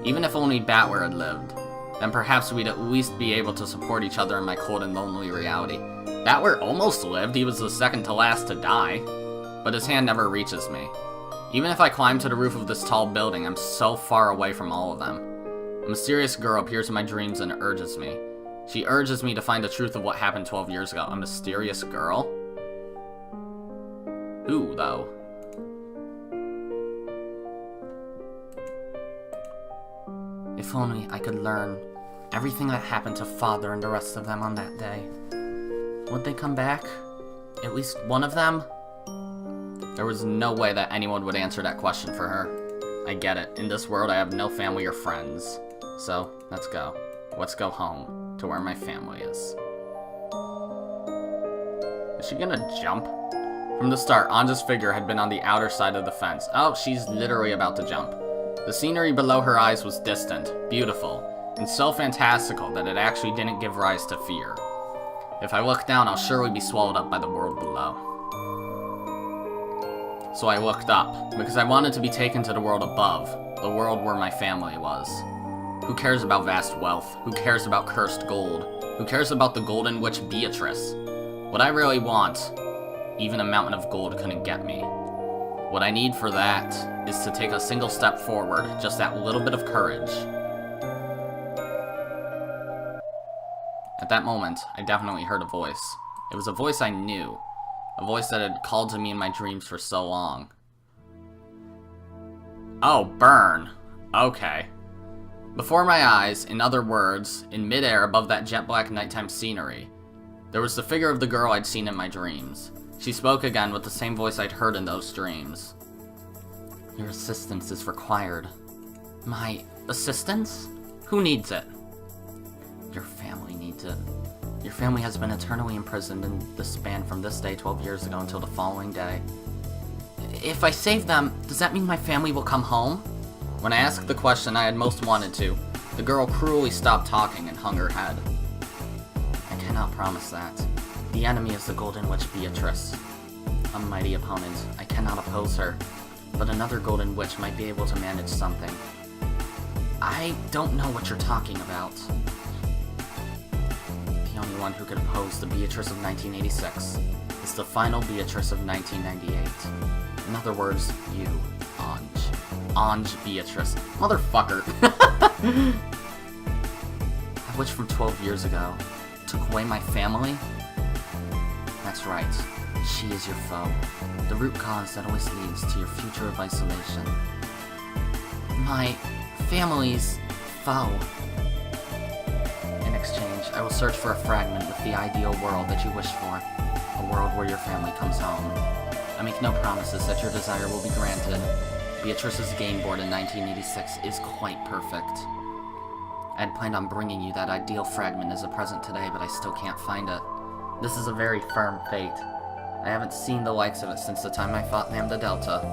Even if only Battler had lived, then perhaps we'd at least be able to support each other in my cold and lonely reality. Battler almost lived, he was the second to last to die, but his hand never reaches me. Even if I climb to the roof of this tall building, I'm so far away from all of them. A mysterious girl appears in my dreams and urges me. She urges me to find the truth of what happened 12 years ago. A mysterious girl? Who, though? If only I could learn everything that happened to Father and the rest of them on that day. Would they come back? At least one of them? There was no way that anyone would answer that question for her. I get it. In this world, I have no family or friends. So, let's go. Let's go home, to where my family is. Is she gonna jump? From the start, Ange's figure had been on the outer side of the fence. Oh, she's literally about to jump. The scenery below her eyes was distant, beautiful, and so fantastical that it actually didn't give rise to fear. If I look down, I'll surely be swallowed up by the world below. So I looked up, because I wanted to be taken to the world above, the world where my family was. Who cares about vast wealth? Who cares about cursed gold? Who cares about the golden witch Beatrice? What I really want, even a mountain of gold couldn't get me. What I need for that is to take a single step forward, just that little bit of courage. At that moment, I definitely heard a voice. It was a voice I knew. A voice that had called to me in my dreams for so long. Oh, burn. Okay. Before my eyes, in other words, in midair above that jet black nighttime scenery, there was the figure of the girl I'd seen in my dreams. She spoke again with the same voice I'd heard in those dreams. Your assistance is required. My assistance? Who needs it? Your family needs it. Your family has been eternally imprisoned in the span from this day 12 years ago until the following day. If I save them, does that mean my family will come home? When I asked the question I had most wanted to, the girl cruelly stopped talking and hung her head. I cannot promise that. The enemy is the Golden Witch Beatrice. A mighty opponent. I cannot oppose her. But another Golden Witch might be able to manage something. I don't know what you're talking about. The only one who could oppose the Beatrice of 1986 is the Final Beatrice of 1998. In other words, you, Ange. Ange Beatrice. Motherfucker. That witch from 12 years ago took away my family? That's right. She is your foe. The root cause that always leads to your future of isolation. My family's foe. In exchange, I will search for a fragment with the ideal world that you wish for. A world where your family comes home. I make no promises that your desire will be granted. Beatrice's game board in 1986 is quite perfect. I had planned on bringing you that ideal fragment as a present today, but I still can't find it. This is a very firm fate. I haven't seen the likes of it since the time I fought Lambdadelta.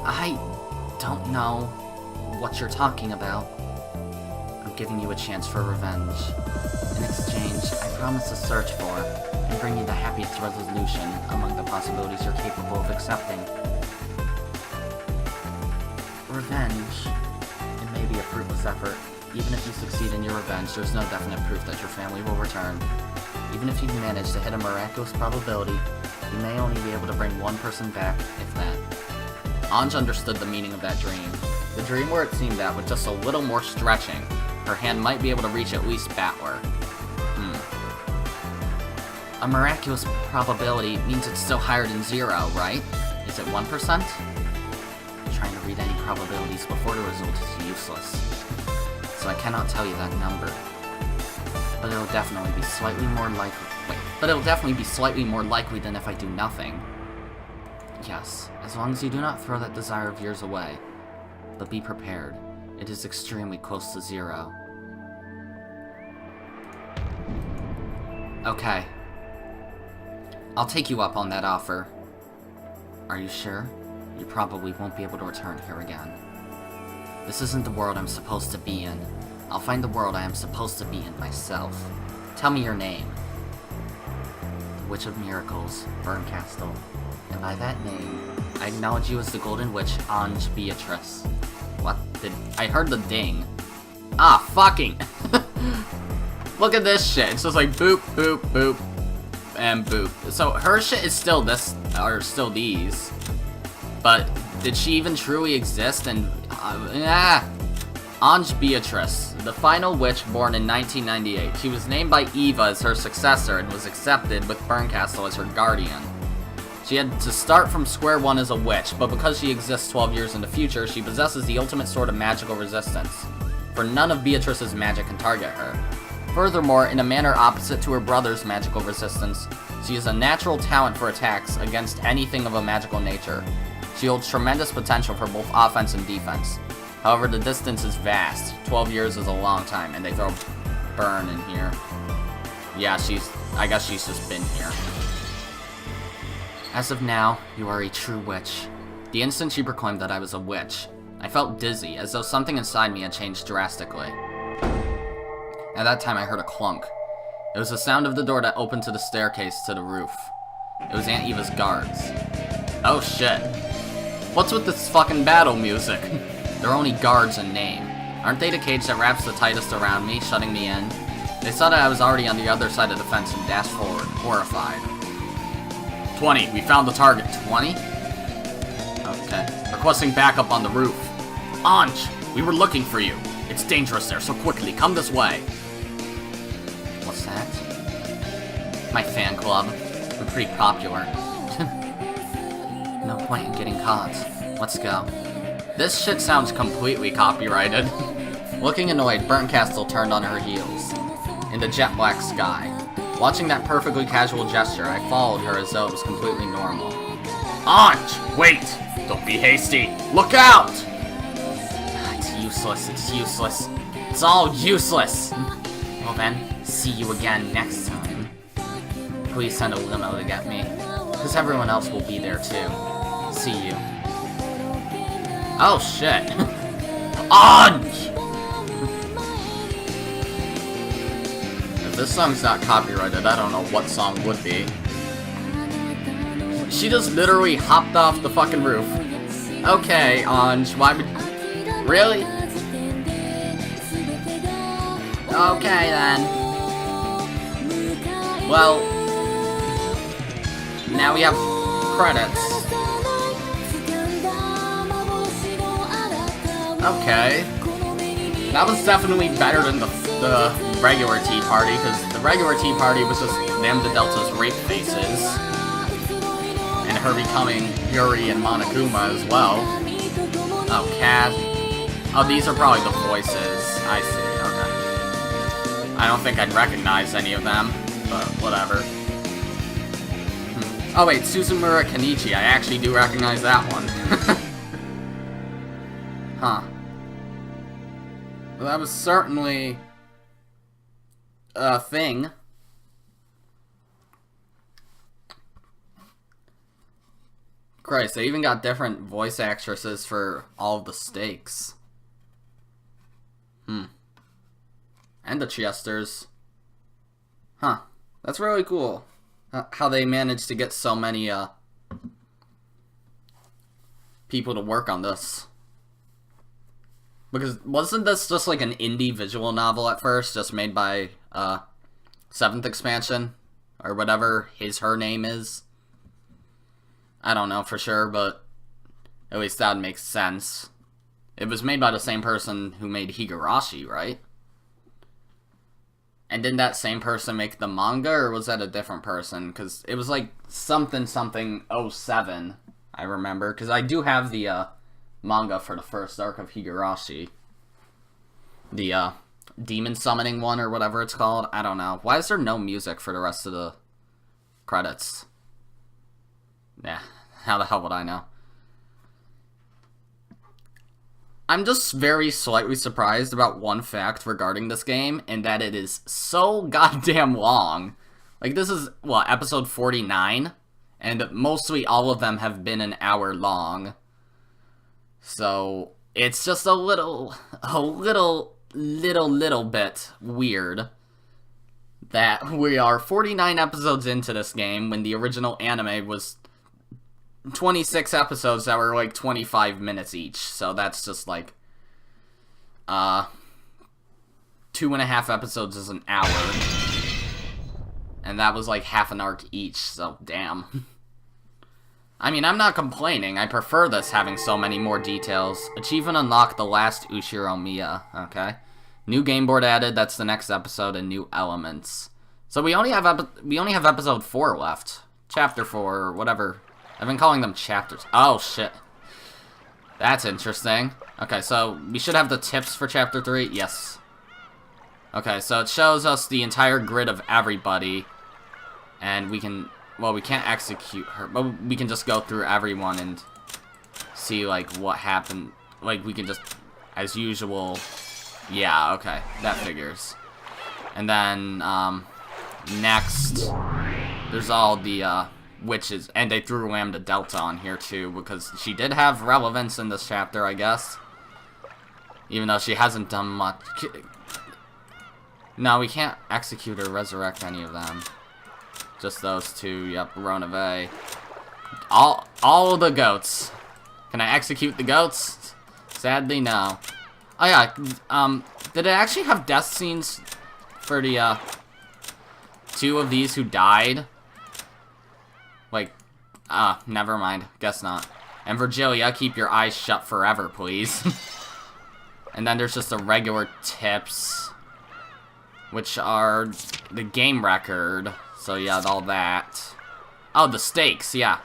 I don't know what you're talking about. I'm giving you a chance for revenge. In exchange, I promise to search for and bring you the happiest resolution among the possibilities you're capable of accepting. Revenge. It may be a fruitless effort. Even if you succeed in your revenge, there's no definite proof that your family will return. Even if you manage to hit a miraculous probability, You may only be able to bring one person back, if that. Ange understood the meaning of that dream. The dream where it seemed that, with just a little more stretching, her hand might be able to reach at least Battler. A miraculous probability means it's still higher than 0, right? Is it 1%? Trying to read any probabilities before the result is useless. So I cannot tell you that number. But it'll definitely be slightly more likely. But it'll definitely be slightly more likely than if I do nothing. Yes, as long as you do not throw that desire of yours away. But be prepared. It is extremely close to 0. Okay. I'll take you up on that offer. Are you sure? You probably won't be able to return here again. This isn't the world I'm supposed to be in. I'll find the world I am supposed to be in myself. Tell me your name. The Witch of Miracles, Bernkastel. And by that name, I acknowledge you as the Golden Witch, Ange Beatrice. What? I heard the ding. Ah, fucking! Look at this shit. It's just like boop, boop, boop, and boop. So her shit is still this, or still these. But did she even truly exist? And Ange Beatrice, the final witch born in 1998. She was named by Eva as her successor and was accepted with Bernkastel as her guardian. She had to start from square one as a witch, but because she exists 12 years in the future, she possesses the ultimate sort of magical resistance. For none of Beatrice's magic can target her. Furthermore, in a manner opposite to her brother's magical resistance, she has a natural talent for attacks against anything of a magical nature. She holds tremendous potential for both offense and defense. However, the distance is vast. 12 years is a long time, and they throw Burn in here. Yeah, I guess she's just been here. As of now, you are a true witch. The instant she proclaimed that I was a witch, I felt dizzy, as though something inside me had changed drastically. At that time, I heard a clunk. It was the sound of the door that opened to the staircase to the roof. It was Aunt Eva's guards. Oh shit. What's with this fucking battle music? They're only guards in name. Aren't they the cage that wraps the tightest around me, shutting me in? They saw that I was already on the other side of the fence and dashed forward, horrified. 20, we found the target. 20? Okay. Requesting backup on the roof. Ange, we were looking for you. It's dangerous there, so quickly, come this way. What's that? My fan club. We're pretty popular. No point in getting caught. Let's go. This shit sounds completely copyrighted. Looking annoyed, Bernkastel turned on her heels. In the jet black sky. Watching that perfectly casual gesture, I followed her as though it was completely normal. Ange! Wait! Don't be hasty! Look out! It's useless, it's useless. It's all useless! Well then, see you again next time. Please send a limo to get me, because everyone else will be there too. See you. Oh shit. Ange! If this song's not copyrighted, I don't know what song would be. She just literally hopped off the fucking roof. Okay, Ange, why would... Really? Okay, then. Well... Now we have credits. Okay. That was definitely better than the regular Tea Party, because the regular Tea Party was just Lambdadelta's rape faces. And her becoming Yuri and Monokuma as well. Oh, Cat. Oh, these are probably the voices. I see, okay. I don't think I'd recognize any of them, but whatever. Oh wait, Suzumura Kenichi, I actually do recognize that one. Huh. Well, that was certainly a thing. Christ, they even got different voice actresses for all of the stakes. And the Chesters. Huh. That's really cool. How they managed to get so many, people to work on this. Because wasn't this just like an indie visual novel at first, just made by, 7th Expansion? Or whatever her name is? I don't know for sure, but at least that would make sense. It was made by the same person who made Higurashi, right? And didn't that same person make the manga, or was that a different person? Because it was like something 07, I remember. Because I do have the manga for the first arc of Higurashi. The demon summoning one, or whatever it's called. I don't know. Why is there no music for the rest of the credits? Yeah, how the hell would I know? I'm just very slightly surprised about one fact regarding this game, and that it is so goddamn long. Like, this is, what, episode 49? And mostly all of them have been an hour long. So, it's just a little bit weird that we are 49 episodes into this game when the original anime was 26 episodes that were like 25 minutes each. So that's just like 2.5 episodes is an hour, and that was like half an arc each. So damn. I mean, I'm not complaining. I prefer this having so many more details. Achievement unlocked, the last Ushiromiya. Okay, new game board added. That's the next episode, and new elements. So we only have episode 4 left, chapter 4 or whatever. I've been calling them chapters. Oh, shit. That's interesting. Okay, so we should have the tips for chapter 3. Yes. Okay, so it shows us the entire grid of everybody. And we can... Well, we can't execute her, but we can just go through everyone and see, like, what happened. Like, we can just, as usual... Yeah, okay. That figures. And then, next, there's all the, witches, and they threw Lambdadelta on here too, because she did have relevance in this chapter, I guess. Even though she hasn't done much. No, we can't execute or resurrect any of them. Just those two, yep, Ronave. All the goats. Can I execute the goats? Sadly, no. Oh yeah, did it actually have death scenes for the, 2 of these who died? Like, never mind. Guess not. And Virgilia, keep your eyes shut forever, please. And then there's just the regular tips, which are the game record. So yeah, all that. Oh, the stakes, yeah.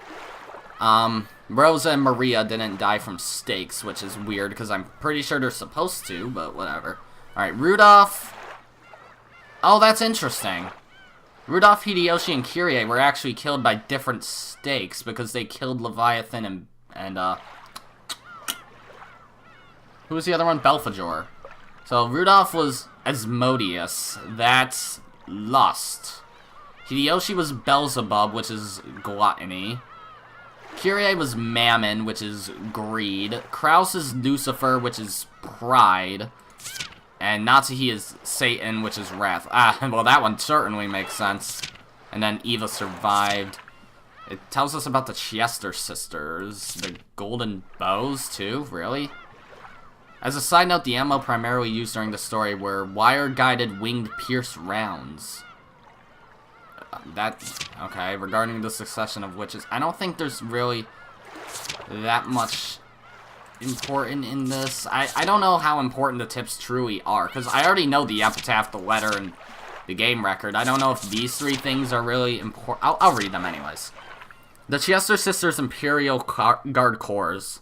Rosa and Maria didn't die from stakes, which is weird, because I'm pretty sure they're supposed to, but whatever. Alright, Rudolph. Oh, that's interesting. Rudolph, Hideyoshi, and Kyrie were actually killed by different stakes because they killed Leviathan and who was the other one? Belphegor. So Rudolph was Asmodeus. That's lust. Hideyoshi was Beelzebub, which is gluttony. Kyrie was Mammon, which is greed. Kraus is Lucifer, which is pride. And Natsuhi is Satan, which is wrath. Well, that one certainly makes sense. And then Eva survived. It tells us about the Chester sisters. The golden bows, too? Really? As a side note, the ammo primarily used during the story were wire-guided winged pierce rounds. Okay, regarding the succession of witches, I don't think there's really that much important in this. I don't know how important the tips truly are, because I already know the epitaph, the letter, and the game record. I don't know if these 3 things are really important. I'll read them anyways. The Chester Sisters Imperial Guard Corps.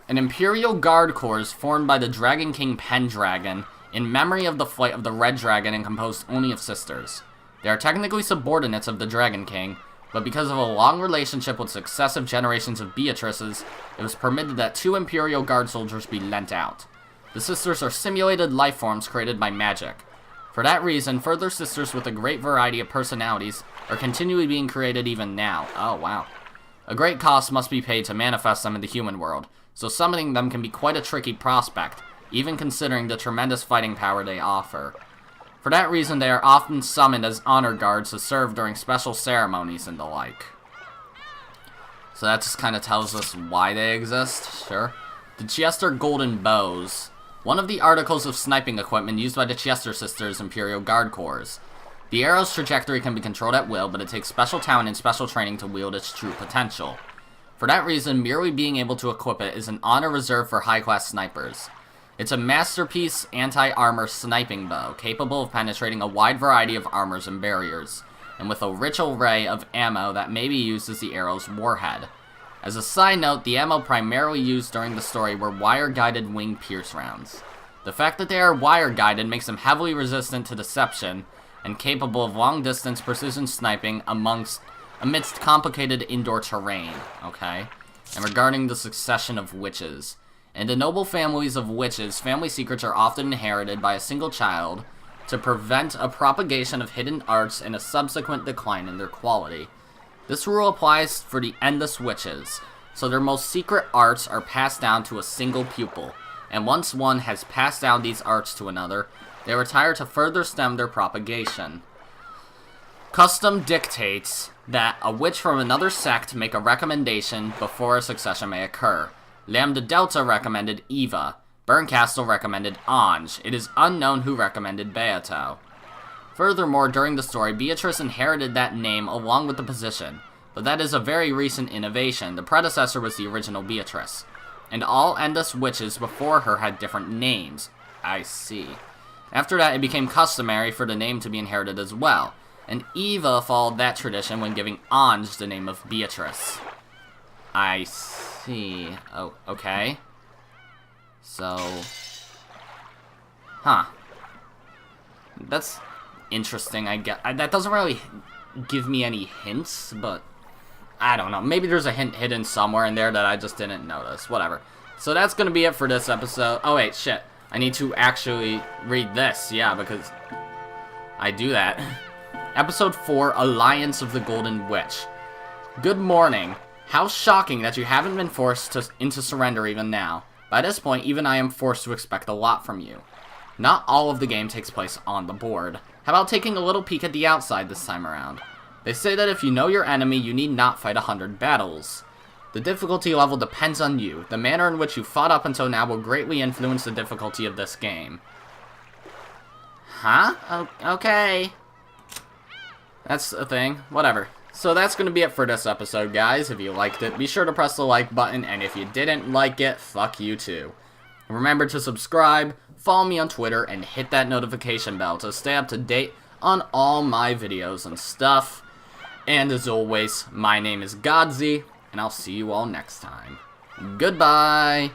An Imperial Guard Corps formed by the Dragon King Pendragon in memory of the flight of the Red Dragon and composed only of sisters. They are technically subordinates of the Dragon King, but because of a long relationship with successive generations of Beatrices, it was permitted that 2 Imperial Guard soldiers be lent out. The sisters are simulated life forms created by magic. For that reason, further sisters with a great variety of personalities are continually being created even now. Oh, wow. A great cost must be paid to manifest them in the human world, so summoning them can be quite a tricky prospect, even considering the tremendous fighting power they offer. For that reason, they are often summoned as honor guards to serve during special ceremonies and the like. So that just kind of tells us why they exist, sure. The Chester Golden Bows. One of the articles of sniping equipment used by the Chester Sisters Imperial Guard Corps. The arrow's trajectory can be controlled at will, but it takes special talent and special training to wield its true potential. For that reason, merely being able to equip it is an honor reserved for high-class snipers. It's a masterpiece anti-armor sniping bow, capable of penetrating a wide variety of armors and barriers, and with a rich array of ammo that may be used as the arrow's warhead. As a side note, the ammo primarily used during the story were wire-guided wing pierce rounds. The fact that they are wire-guided makes them heavily resistant to deception, and capable of long-distance precision sniping amidst complicated indoor terrain, okay? And regarding the succession of witches. In the noble families of witches, family secrets are often inherited by a single child to prevent a propagation of hidden arts and a subsequent decline in their quality. This rule applies for the endless witches, so their most secret arts are passed down to a single pupil, and once one has passed down these arts to another, they retire to further stem their propagation. Custom dictates that a witch from another sect make a recommendation before a succession may occur. Lambdadelta recommended Eva. Bernkastel recommended Ange. It is unknown who recommended Beato. Furthermore, during the story, Beatrice inherited that name along with the position, but that is a very recent innovation. The predecessor was the original Beatrice, and all endless witches before her had different names. I see. After that, it became customary for the name to be inherited as well, and Eva followed that tradition when giving Ange the name of Beatrice. I see. Oh, okay. So... Huh. That's interesting, I guess. That doesn't really give me any hints, but... I don't know. Maybe there's a hint hidden somewhere in there that I just didn't notice. Whatever. So that's gonna be it for this episode. Oh, wait, shit. I need to actually read this. Yeah, because I do that. Episode 4, Alliance of the Golden Witch. Good morning. How shocking that you haven't been forced into surrender even now. By this point, even I am forced to expect a lot from you. Not all of the game takes place on the board. How about taking a little peek at the outside this time around? They say that if you know your enemy, you need not fight 100 battles. The difficulty level depends on you. The manner in which you fought up until now will greatly influence the difficulty of this game. Huh? Okay. That's a thing. Whatever. So that's going to be it for this episode, guys. If you liked it, be sure to press the like button, and if you didn't like it, fuck you too. Remember to subscribe, follow me on Twitter, and hit that notification bell to stay up to date on all my videos and stuff. And as always, my name is Godzi, and I'll see you all next time. Goodbye!